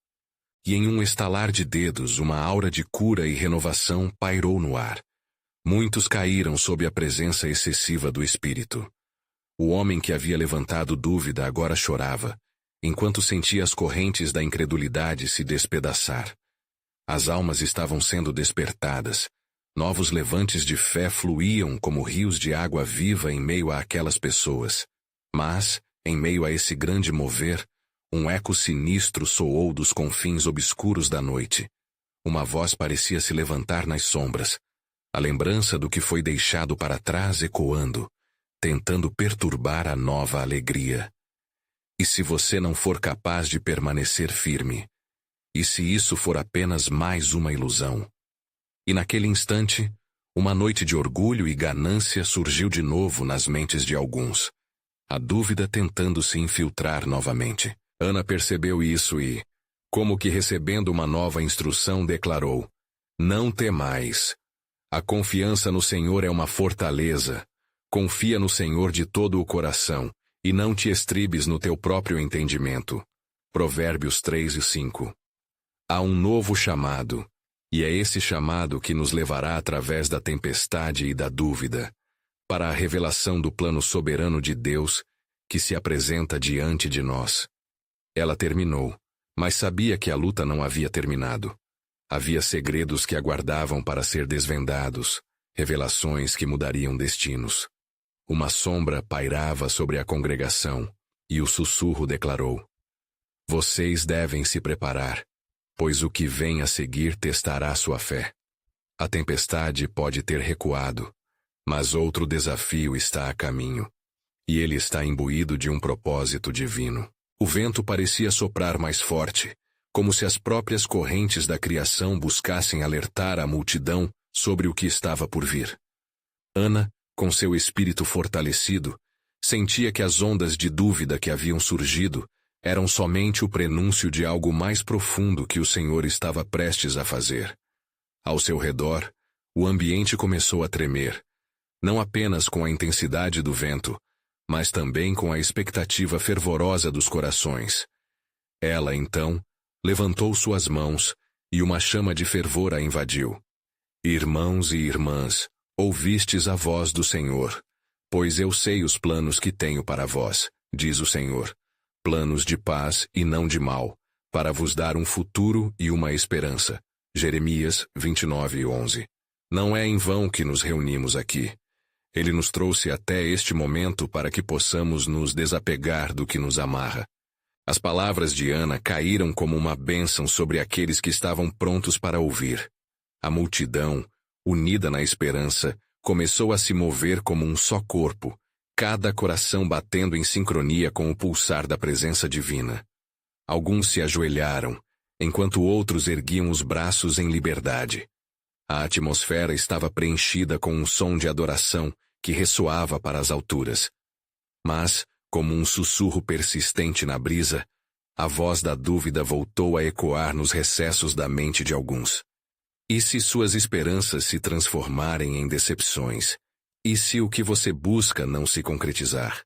E em um estalar de dedos, uma aura de cura e renovação pairou no ar. Muitos caíram sob a presença excessiva do Espírito. O homem que havia levantado dúvida agora chorava, enquanto sentia as correntes da incredulidade se despedaçar. As almas estavam sendo despertadas. Novos levantes de fé fluíam como rios de água viva em meio àquelas pessoas. Mas, em meio a esse grande mover, um eco sinistro soou dos confins obscuros da noite. Uma voz parecia se levantar nas sombras. A lembrança do que foi deixado para trás ecoando, tentando perturbar a nova alegria. E se você não for capaz de permanecer firme? E se isso for apenas mais uma ilusão? E naquele instante, uma noite de orgulho e ganância surgiu de novo nas mentes de alguns. A dúvida tentando se infiltrar novamente. Ana percebeu isso e, como que recebendo uma nova instrução, declarou: Não temais. A confiança no Senhor é uma fortaleza. Confia no Senhor de todo o coração, e não te estribes no teu próprio entendimento. Provérbios 3:5. Há um novo chamado, e é esse chamado que nos levará através da tempestade e da dúvida, para a revelação do plano soberano de Deus que se apresenta diante de nós. Ela terminou, mas sabia que a luta não havia terminado. Havia segredos que aguardavam para ser desvendados, revelações que mudariam destinos. Uma sombra pairava sobre a congregação, e o sussurro declarou: Vocês devem se preparar, pois o que vem a seguir testará sua fé. A tempestade pode ter recuado, mas outro desafio está a caminho, e ele está imbuído de um propósito divino. O vento parecia soprar mais forte, como se as próprias correntes da criação buscassem alertar a multidão sobre o que estava por vir. Ana, com seu espírito fortalecido, sentia que as ondas de dúvida que haviam surgido eram somente o prenúncio de algo mais profundo que o Senhor estava prestes a fazer. Ao seu redor, o ambiente começou a tremer, não apenas com a intensidade do vento, mas também com a expectativa fervorosa dos corações. Ela, então, levantou suas mãos, e uma chama de fervor a invadiu. Irmãos e irmãs, ouvistes a voz do Senhor, pois eu sei os planos que tenho para vós, diz o Senhor, planos de paz e não de mal, para vos dar um futuro e uma esperança. Jeremias 29:11. Não é em vão que nos reunimos aqui. Ele nos trouxe até este momento para que possamos nos desapegar do que nos amarra. As palavras de Ana caíram como uma bênção sobre aqueles que estavam prontos para ouvir. A multidão, unida na esperança, começou a se mover como um só corpo, cada coração batendo em sincronia com o pulsar da presença divina. Alguns se ajoelharam, enquanto outros erguiam os braços em liberdade. A atmosfera estava preenchida com um som de adoração que ressoava para as alturas. Mas, como um sussurro persistente na brisa, a voz da dúvida voltou a ecoar nos recessos da mente de alguns. E se suas esperanças se transformarem em decepções? E se o que você busca não se concretizar?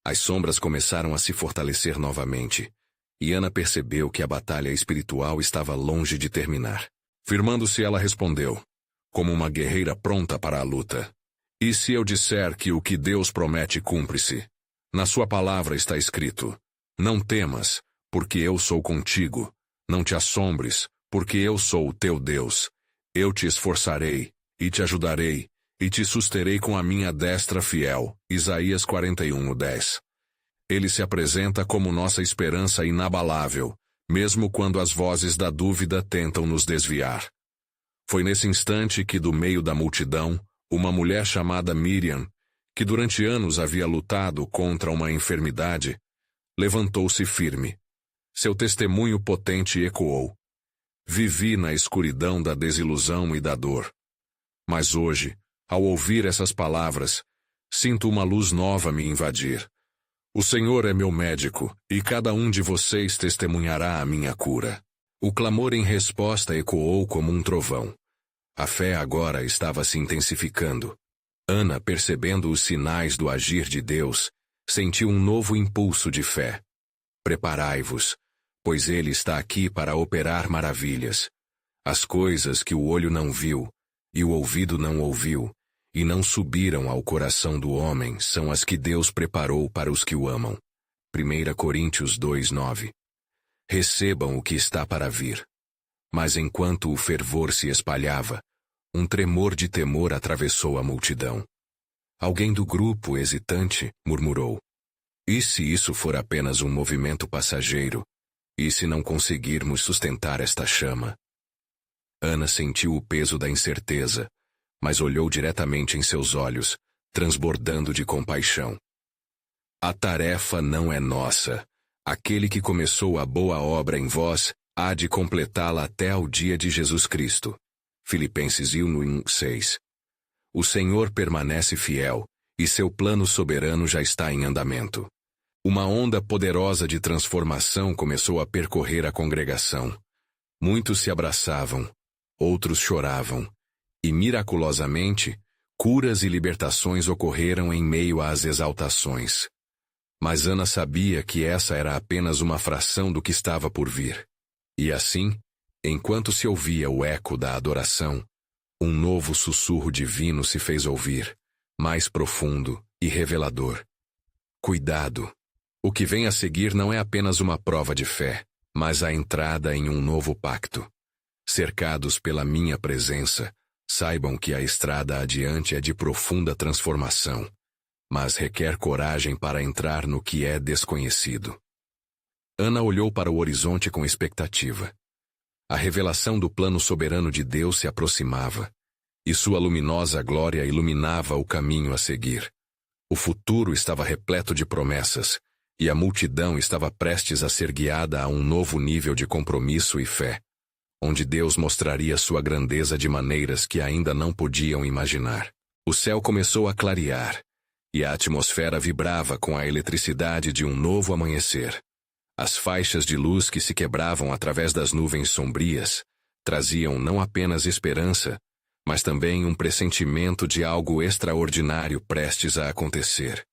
As sombras começaram a se fortalecer novamente, e Ana percebeu que a batalha espiritual estava longe de terminar. Firmando-se, ela respondeu, como uma guerreira pronta para a luta: E se eu disser que o que Deus promete cumpre-se? Na sua palavra está escrito: Não temas, porque eu sou contigo. Não te assombres, porque eu sou o teu Deus. Eu te esforçarei, e te ajudarei, e te susterei com a minha destra fiel. Isaías 41:10. Ele se apresenta como nossa esperança inabalável, mesmo quando as vozes da dúvida tentam nos desviar. Foi nesse instante que, do meio da multidão, uma mulher chamada Miriam, que durante anos havia lutado contra uma enfermidade, levantou-se firme. Seu testemunho potente ecoou. Vivi na escuridão da desilusão e da dor. Mas hoje, ao ouvir essas palavras, sinto uma luz nova me invadir. O Senhor é meu médico, e cada um de vocês testemunhará a minha cura. O clamor em resposta ecoou como um trovão. A fé agora estava se intensificando. Ana, percebendo os sinais do agir de Deus, sentiu um novo impulso de fé. Preparai-vos, pois Ele está aqui para operar maravilhas. As coisas que o olho não viu, e o ouvido não ouviu, e não subiram ao coração do homem, são as que Deus preparou para os que o amam. 1 Coríntios 2:9. Recebam o que está para vir. Mas enquanto o fervor se espalhava, um tremor de temor atravessou a multidão. Alguém do grupo, hesitante, murmurou: E se isso for apenas um movimento passageiro? E se não conseguirmos sustentar esta chama? Ana sentiu o peso da incerteza, mas olhou diretamente em seus olhos, transbordando de compaixão. A tarefa não é nossa. Aquele que começou a boa obra em vós, há de completá-la até ao dia de Jesus Cristo. Filipenses 1:6. O Senhor permanece fiel, e seu plano soberano já está em andamento. Uma onda poderosa de transformação começou a percorrer a congregação. Muitos se abraçavam, outros choravam, e miraculosamente, curas e libertações ocorreram em meio às exaltações. Mas Ana sabia que essa era apenas uma fração do que estava por vir. E assim, enquanto se ouvia o eco da adoração, um novo sussurro divino se fez ouvir, mais profundo e revelador. Cuidado! O que vem a seguir não é apenas uma prova de fé, mas a entrada em um novo pacto. Cercados pela minha presença, saibam que a estrada adiante é de profunda transformação, mas requer coragem para entrar no que é desconhecido. Ana olhou para o horizonte com expectativa. A revelação do plano soberano de Deus se aproximava, e sua luminosa glória iluminava o caminho a seguir. O futuro estava repleto de promessas, e a multidão estava prestes a ser guiada a um novo nível de compromisso e fé, onde Deus mostraria sua grandeza de maneiras que ainda não podiam imaginar. O céu começou a clarear, e a atmosfera vibrava com a eletricidade de um novo amanhecer. As faixas de luz que se quebravam através das nuvens sombrias traziam não apenas esperança, mas também um pressentimento de algo extraordinário prestes a acontecer.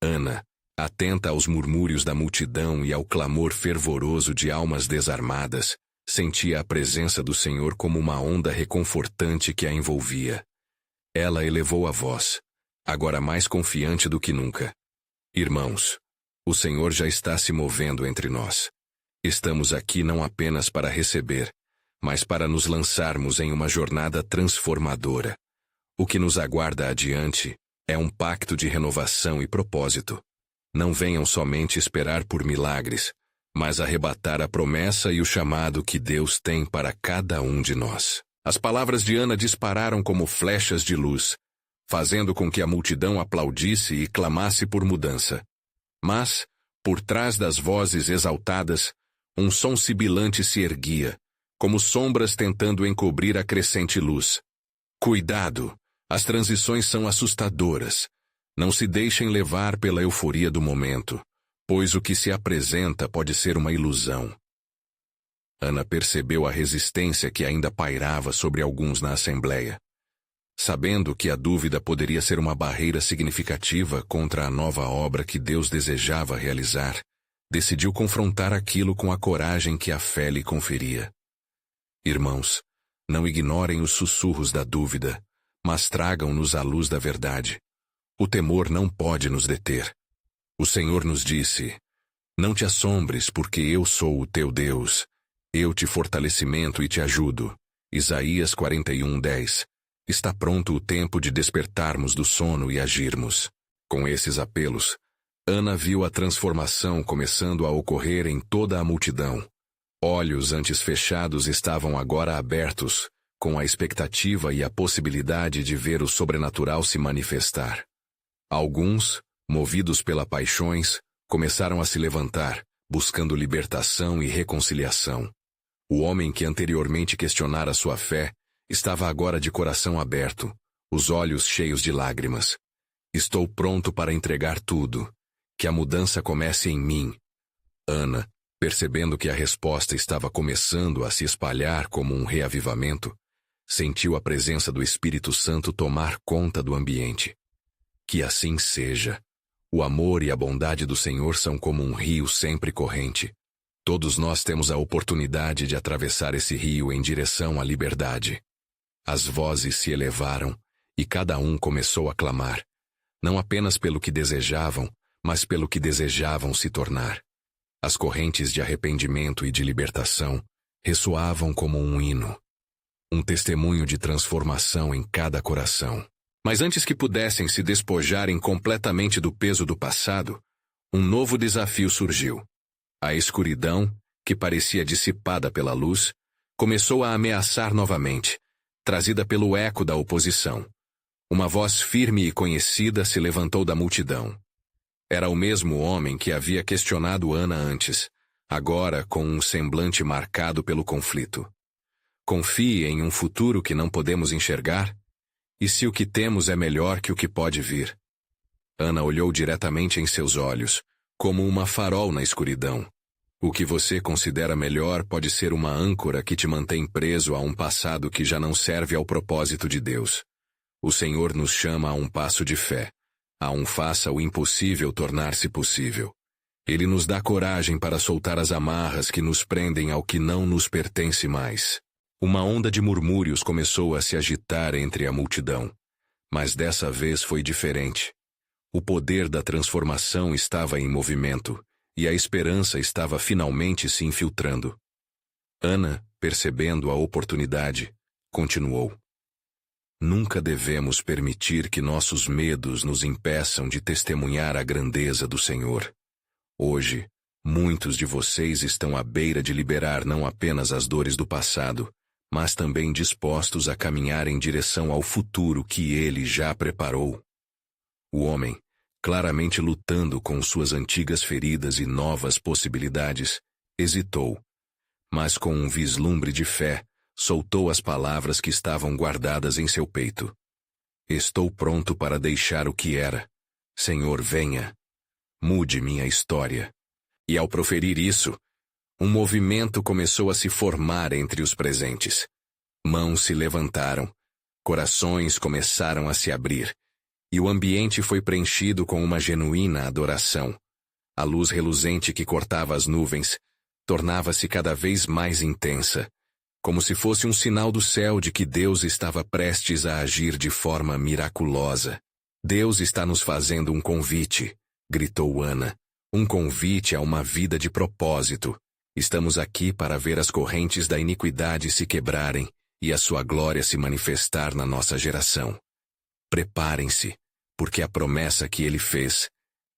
Ana, atenta aos murmúrios da multidão e ao clamor fervoroso de almas desarmadas, sentia a presença do Senhor como uma onda reconfortante que a envolvia. Ela elevou a voz, agora mais confiante do que nunca. Irmãos, o Senhor já está se movendo entre nós. Estamos aqui não apenas para receber, mas para nos lançarmos em uma jornada transformadora. O que nos aguarda adiante é um pacto de renovação e propósito. Não venham somente esperar por milagres, mas arrebatar a promessa e o chamado que Deus tem para cada um de nós. As palavras de Ana dispararam como flechas de luz, fazendo com que a multidão aplaudisse e clamasse por mudança. Mas, por trás das vozes exaltadas, um som sibilante se erguia, como sombras tentando encobrir a crescente luz. Cuidado! As transições são assustadoras. Não se deixem levar pela euforia do momento, pois o que se apresenta pode ser uma ilusão. Ana percebeu a resistência que ainda pairava sobre alguns na assembleia. Sabendo que a dúvida poderia ser uma barreira significativa contra a nova obra que Deus desejava realizar, decidiu confrontar aquilo com a coragem que a fé lhe conferia. Irmãos, não ignorem os sussurros da dúvida, mas tragam-nos à luz da verdade. O temor não pode nos deter. O Senhor nos disse: não te assombres, porque eu sou o teu Deus. Eu te fortalecimento e te ajudo. Isaías 41:10. Está pronto o tempo de despertarmos do sono e agirmos. Com esses apelos, Ana viu a transformação começando a ocorrer em toda a multidão. Olhos antes fechados estavam agora abertos, com a expectativa e a possibilidade de ver o sobrenatural se manifestar. Alguns, movidos pelas paixões, começaram a se levantar, buscando libertação e reconciliação. O homem que anteriormente questionara sua fé, estava agora de coração aberto, os olhos cheios de lágrimas. Estou pronto para entregar tudo. Que a mudança comece em mim. Ana, percebendo que a resposta estava começando a se espalhar como um reavivamento, sentiu a presença do Espírito Santo tomar conta do ambiente. Que assim seja. O amor e a bondade do Senhor são como um rio sempre corrente. Todos nós temos a oportunidade de atravessar esse rio em direção à liberdade. As vozes se elevaram, e cada um começou a clamar, não apenas pelo que desejavam, mas pelo que desejavam se tornar. As correntes de arrependimento e de libertação ressoavam como um hino, um testemunho de transformação em cada coração. Mas antes que pudessem se despojarem completamente do peso do passado, um novo desafio surgiu. A escuridão, que parecia dissipada pela luz, começou a ameaçar novamente, trazida pelo eco da oposição. Uma voz firme e conhecida se levantou da multidão. Era o mesmo homem que havia questionado Ana antes, agora com um semblante marcado pelo conflito. Confie em um futuro que não podemos enxergar? E se o que temos é melhor que o que pode vir? Ana olhou diretamente em seus olhos, como uma farol na escuridão. O que você considera melhor pode ser uma âncora que te mantém preso a um passado que já não serve ao propósito de Deus. O Senhor nos chama a um passo de fé, a um faça o impossível tornar-se possível. Ele nos dá coragem para soltar as amarras que nos prendem ao que não nos pertence mais. Uma onda de murmúrios começou a se agitar entre a multidão, mas dessa vez foi diferente. O poder da transformação estava em movimento, e a esperança estava finalmente se infiltrando. Ana, percebendo a oportunidade, continuou. Nunca devemos permitir que nossos medos nos impeçam de testemunhar a grandeza do Senhor. Hoje, muitos de vocês estão à beira de liberar não apenas as dores do passado, mas também dispostos a caminhar em direção ao futuro que Ele já preparou. O homem, claramente lutando com suas antigas feridas e novas possibilidades, hesitou, mas com um vislumbre de fé, soltou as palavras que estavam guardadas em seu peito. Estou pronto para deixar o que era. Senhor, venha. Mude minha história. E ao proferir isso, um movimento começou a se formar entre os presentes. Mãos se levantaram, corações começaram a se abrir, e o ambiente foi preenchido com uma genuína adoração. A luz reluzente que cortava as nuvens tornava-se cada vez mais intensa, como se fosse um sinal do céu de que Deus estava prestes a agir de forma miraculosa. Deus está nos fazendo um convite, gritou Ana. Um convite a uma vida de propósito. Estamos aqui para ver as correntes da iniquidade se quebrarem e a sua glória se manifestar na nossa geração. Preparem-se, porque a promessa que ele fez,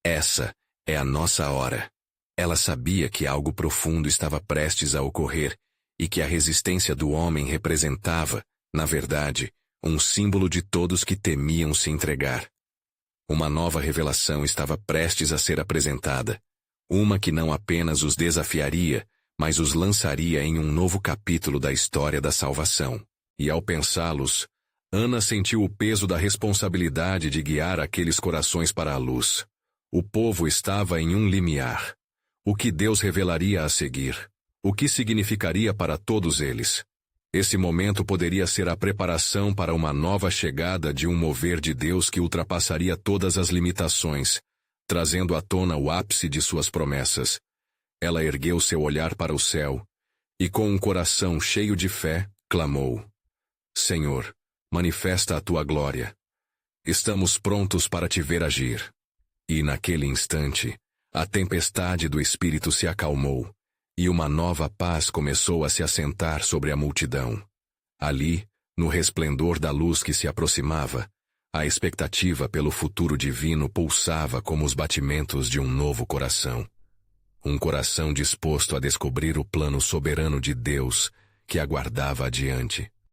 essa é a nossa hora. Ela sabia que algo profundo estava prestes a ocorrer e que a resistência do homem representava, na verdade, um símbolo de todos que temiam se entregar. Uma nova revelação estava prestes a ser apresentada, uma que não apenas os desafiaria, mas os lançaria em um novo capítulo da história da salvação. E ao pensá-los, Ana sentiu o peso da responsabilidade de guiar aqueles corações para a luz. O povo estava em um limiar. O que Deus revelaria a seguir? O que significaria para todos eles? Esse momento poderia ser a preparação para uma nova chegada de um mover de Deus que ultrapassaria todas as limitações, trazendo à tona o ápice de suas promessas. Ela ergueu seu olhar para o céu, e com um coração cheio de fé, clamou: Senhor, manifesta a tua glória. Estamos prontos para te ver agir. E naquele instante, a tempestade do Espírito se acalmou, e uma nova paz começou a se assentar sobre a multidão. Ali, no resplendor da luz que se aproximava, a expectativa pelo futuro divino pulsava como os batimentos de um novo coração. Um coração disposto a descobrir o plano soberano de Deus que aguardava adiante.